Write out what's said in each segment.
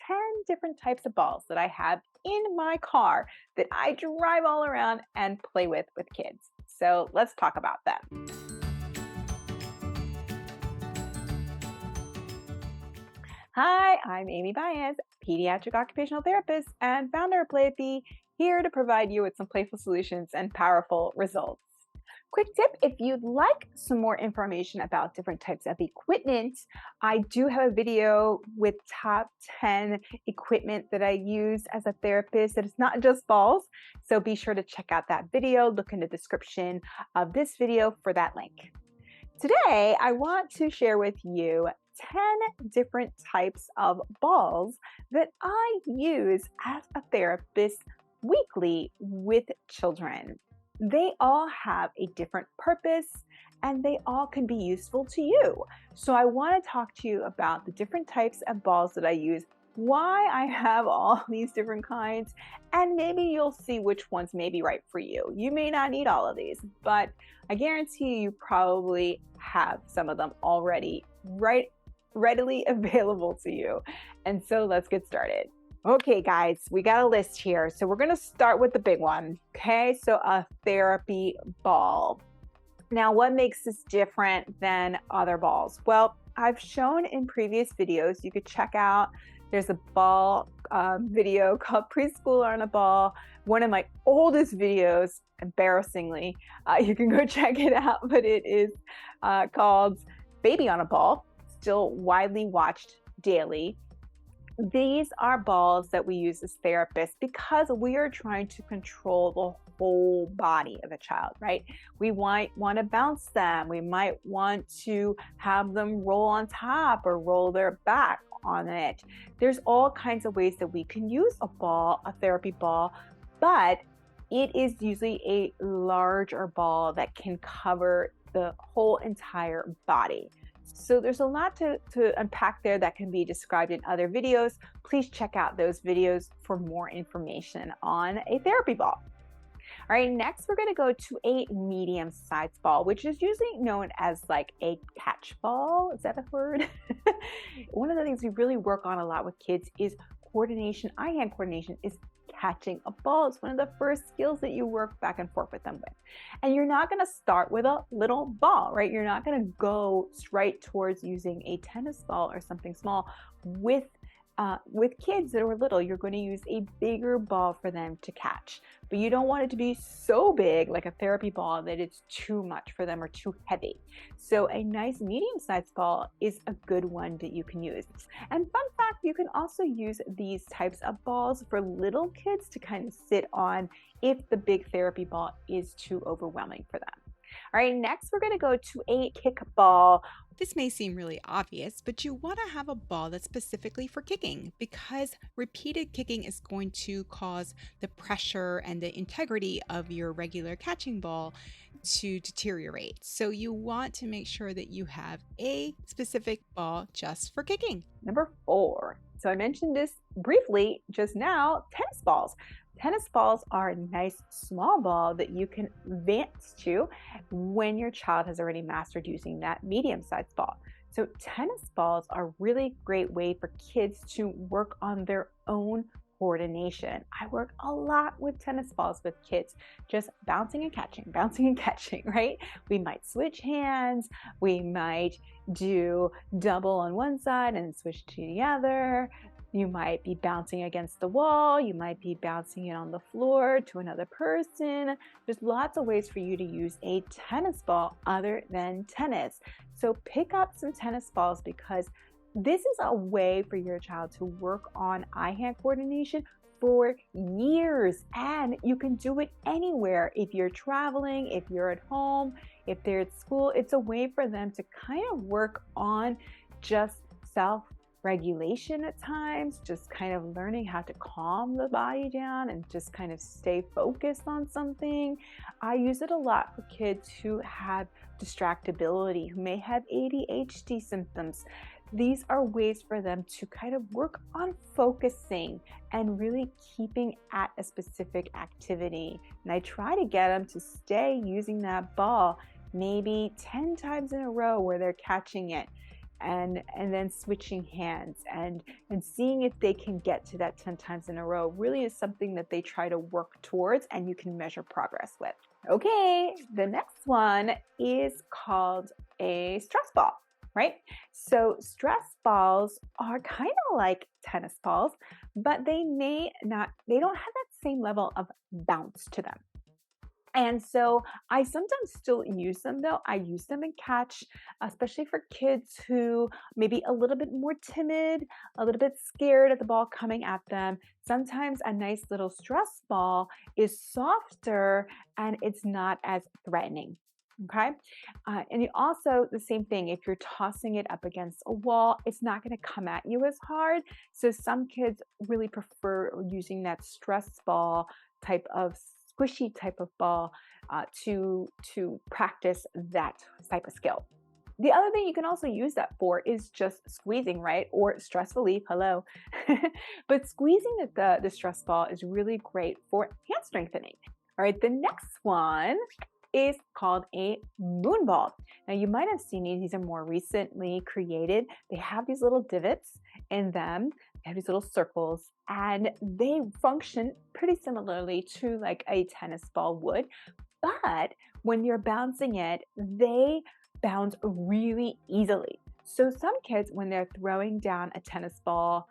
10 different types of balls that I have in my car that I drive all around and play with kids. So let's talk about them. Hi, I'm Amy Baez, pediatric occupational therapist and founder of Playfy, here to provide you with some playful solutions and powerful results. Quick tip, if you'd like some more information about different types of equipment, I do have a video with top 10 equipment that I use as a therapist that is not just balls. So be sure to check out that video. Look in the description of this video for that link. Today, I want to share with you 10 different types of balls that I use as a therapist weekly with children. They all have a different purpose and they all can be useful to you. So I want to talk to you about the different types of balls that I use, why I have all these different kinds, and maybe you'll see which ones may be right for you. You may not need all of these, but I guarantee you probably have some of them already readily available to you. And so let's get started. Okay, guys, we got a list here. So we're going to start with the big one. Okay, so a therapy ball. Now, what makes this different than other balls? Well, I've shown in previous videos, you could check out, there's a ball video called Preschooler on a Ball. One of my oldest videos, embarrassingly, you can go check it out, but it is called Baby on a Ball, still widely watched daily. These are balls that we use as therapists because we are trying to control the whole body of a child, right? We might want to bounce them. We might want to have them roll on top or roll their back on it. There's all kinds of ways that we can use a ball, a therapy ball, but it is usually a larger ball that can cover the whole entire body. So there's a lot to unpack there that can be described in other videos. Please check out those videos for more information on a therapy ball. All right, next we're going to go to a medium-sized ball, which is usually known as like a catch ball. Is that a word? One of the things we really work on a lot with kids is coordination, eye-hand coordination, is catching a ball. It's one of the first skills that you work back and forth with them with. And you're not going to start with a little ball, right? You're not going to go straight towards using a tennis ball or something small with kids that are little. You're going to use a bigger ball for them to catch, but you don't want it to be so big like a therapy ball that it's too much for them or too heavy. So a nice medium-sized ball is a good one that you can use. And fun fact, you can also use these types of balls for little kids to kind of sit on if the big therapy ball is too overwhelming for them. All right, next we're going to go to a kick ball. This may seem really obvious, but you want to have a ball that's specifically for kicking because repeated kicking is going to cause the pressure and the integrity of your regular catching ball to deteriorate. So you want to make sure that you have a specific ball just for kicking. Number 4. So I mentioned this briefly just now, tennis balls. Tennis balls are a nice small ball that you can advance to when your child has already mastered using that medium-sized ball. So tennis balls are a really great way for kids to work on their own coordination. I work a lot with tennis balls with kids, just bouncing and catching, right? We might switch hands. We might do double on one side and switch to the other. You might be bouncing against the wall. You might be bouncing it on the floor to another person. There's lots of ways for you to use a tennis ball other than tennis. So pick up some tennis balls because this is a way for your child to work on eye-hand coordination for years, and you can do it anywhere. If you're traveling, if you're at home, if they're at school, it's a way for them to kind of work on just self-regulation at times, just kind of learning how to calm the body down and just kind of stay focused on something. I use it a lot for kids who have distractibility, who may have ADHD symptoms. These are ways for them to kind of work on focusing and really keeping at a specific activity. And I try to get them to stay using that ball maybe 10 times in a row where they're catching it. and then switching hands and seeing if they can get to that 10 times in a row really is something that they try to work towards and you can measure progress with. Okay, the next one is called a stress ball, right? So stress balls are kind of like tennis balls, but they don't have that same level of bounce to them. And so I sometimes still use them though. I use them in catch, especially for kids who may be a little bit more timid, a little bit scared of the ball coming at them. Sometimes a nice little stress ball is softer and it's not as threatening. Okay. And you also, the same thing, if you're tossing it up against a wall, it's not going to come at you as hard. So some kids really prefer using that stress ball type of squishy type of ball to practice that type of skill. The other thing you can also use that for is just squeezing, right? Or stress relief, hello. But squeezing the stress ball is really great for hand strengthening. All right, the next one is called a moon ball. Now you might have seen these are more recently created. They have these little divots in them. They have these little circles and they function pretty similarly to like a tennis ball would. But when you're bouncing it, they bounce really easily. So some kids, when they're throwing down a tennis ball,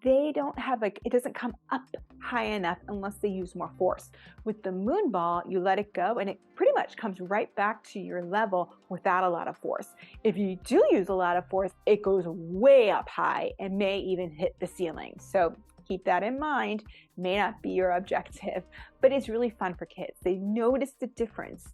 they don't have it doesn't come up high enough unless they use more force. With the moon ball, you let it go and it pretty much comes right back to your level without a lot of force. If you do use a lot of force, it goes way up high and may even hit the ceiling. So keep that in mind. May not be your objective, but it's really fun for kids. They notice the difference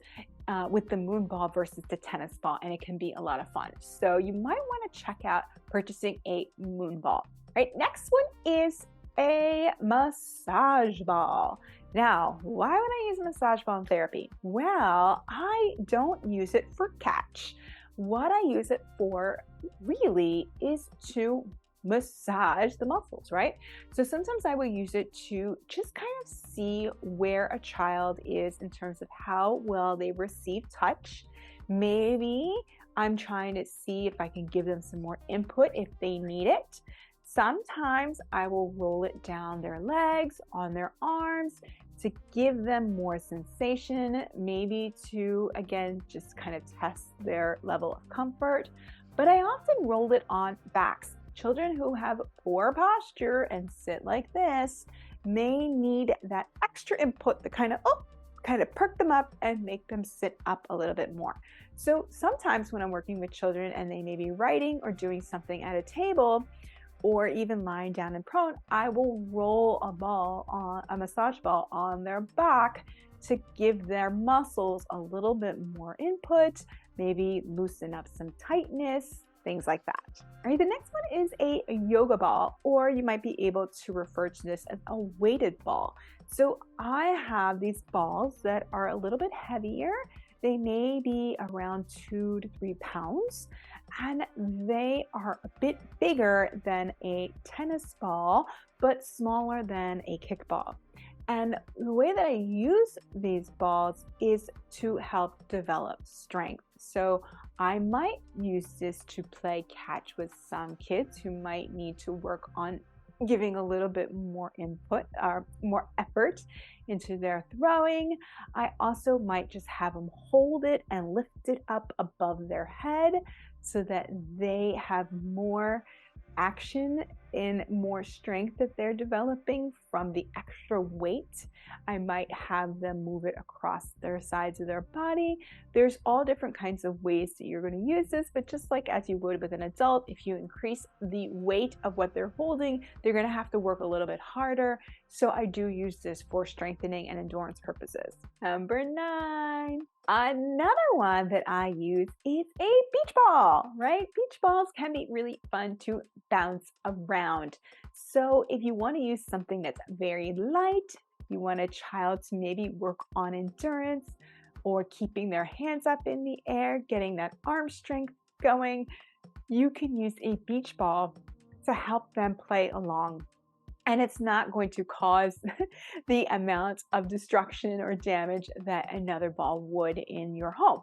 with the moon ball versus the tennis ball, and it can be a lot of fun. So you might want to check out purchasing a moon ball. Right, next one is a massage ball. Now, why would I use a massage ball in therapy? Well, I don't use it for catch. What I use it for really is to massage the muscles, right? So sometimes I will use it to just kind of see where a child is in terms of how well they receive touch. Maybe I'm trying to see if I can give them some more input if they need it. Sometimes I will roll it down their legs, on their arms to give them more sensation, maybe to, again, just kind of test their level of comfort. But I often roll it on backs. Children who have poor posture and sit like this may need that extra input to kind of perk them up and make them sit up a little bit more. So sometimes when I'm working with children and they may be writing or doing something at a table, or even lying down and prone, I will roll a massage ball on their back to give their muscles a little bit more input, maybe loosen up some tightness, things like that. All right, the next one is a yoga ball, or you might be able to refer to this as a weighted ball. So I have these balls that are a little bit heavier. They may be around 2 to 3 pounds, and they are a bit bigger than a tennis ball, but smaller than a kickball. And the way that I use these balls is to help develop strength. So I might use this to play catch with some kids who might need to work on giving a little bit more input or more effort into their throwing. I also might just have them hold it and lift it up above their head so that they have more action and more strength that they're developing from the extra weight. I might have them move it across their sides of their body. There's all different kinds of ways that you're going to use this, but just like as you would with an adult, if you increase the weight of what they're holding, they're going to have to work a little bit harder. So I do use this for strengthening and endurance purposes. Number 9. Another one that I use is a beach ball, right? Beach balls can be really fun to bounce around. So if you want to use something that's very light, you want a child to maybe work on endurance or keeping their hands up in the air, getting that arm strength going, you can use a beach ball to help them play along. And it's not going to cause the amount of destruction or damage that another ball would in your home.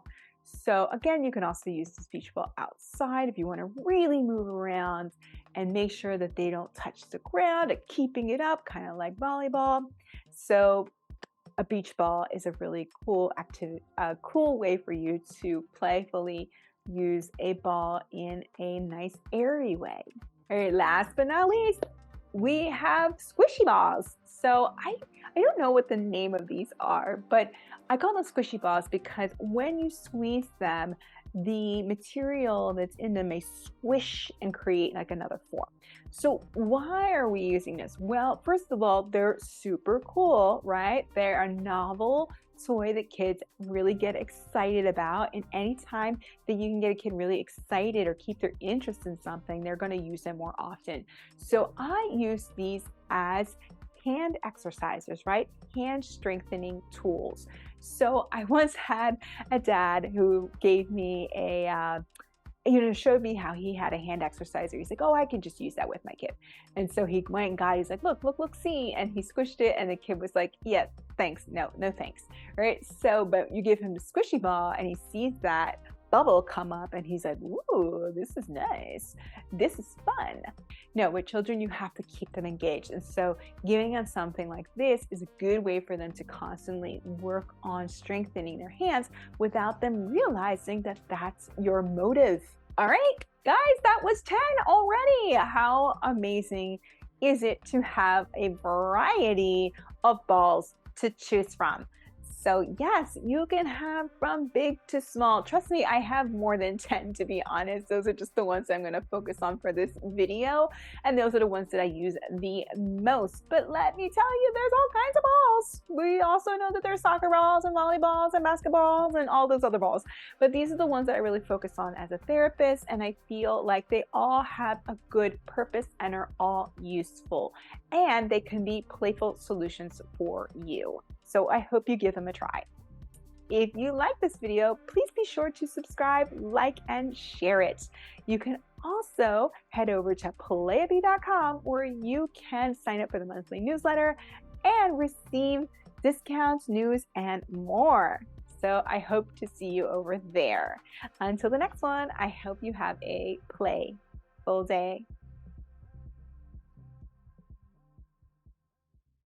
So again, you can also use this beach ball outside if you want to really move around and make sure that they don't touch the ground, keeping it up, kind of like volleyball. So a beach ball is a really cool activity, a cool way for you to playfully use a ball in a nice airy way. All right, last but not least, we have squishy balls. So I don't know what the name of these are, but I call them squishy balls because when you squeeze them, the material that's in them may squish and create like another form. So why are we using this? Well, first of all, they're super cool, right? They're a novel toy that kids really get excited about, and anytime that you can get a kid really excited or keep their interest in something, they're going to use them more often. So I use these as hand exercisers, right? Hand strengthening tools. So I once had a dad who gave me showed me how he had a hand exerciser. He's like, oh, I can just use that with my kid. And so he went and got, he's like, look, see. And he squished it. And the kid was like, yeah, thanks. No thanks. Right. So, but you give him the squishy ball and he sees that bubble come up and he's like, ooh, this is nice. This is fun. No, with children, you have to keep them engaged. And so giving them something like this is a good way for them to constantly work on strengthening their hands without them realizing that that's your motive. All right, guys, that was 10 already. How amazing is it to have a variety of balls to choose from? So yes, you can have from big to small. Trust me, I have more than 10 to be honest. Those are just the ones I'm going to focus on for this video. And those are the ones that I use the most. But let me tell you, there's all kinds of balls. We also know that there's soccer balls and volleyballs and basketballs and all those other balls. But these are the ones that I really focus on as a therapist. And I feel like they all have a good purpose and are all useful. And they can be playful solutions for you. So I hope you give them a try. If you like this video, please be sure to subscribe, like, and share it. You can also head over to playabee.com where you can sign up for the monthly newsletter and receive discounts, news, and more. So I hope to see you over there. Until the next one, I hope you have a playful day.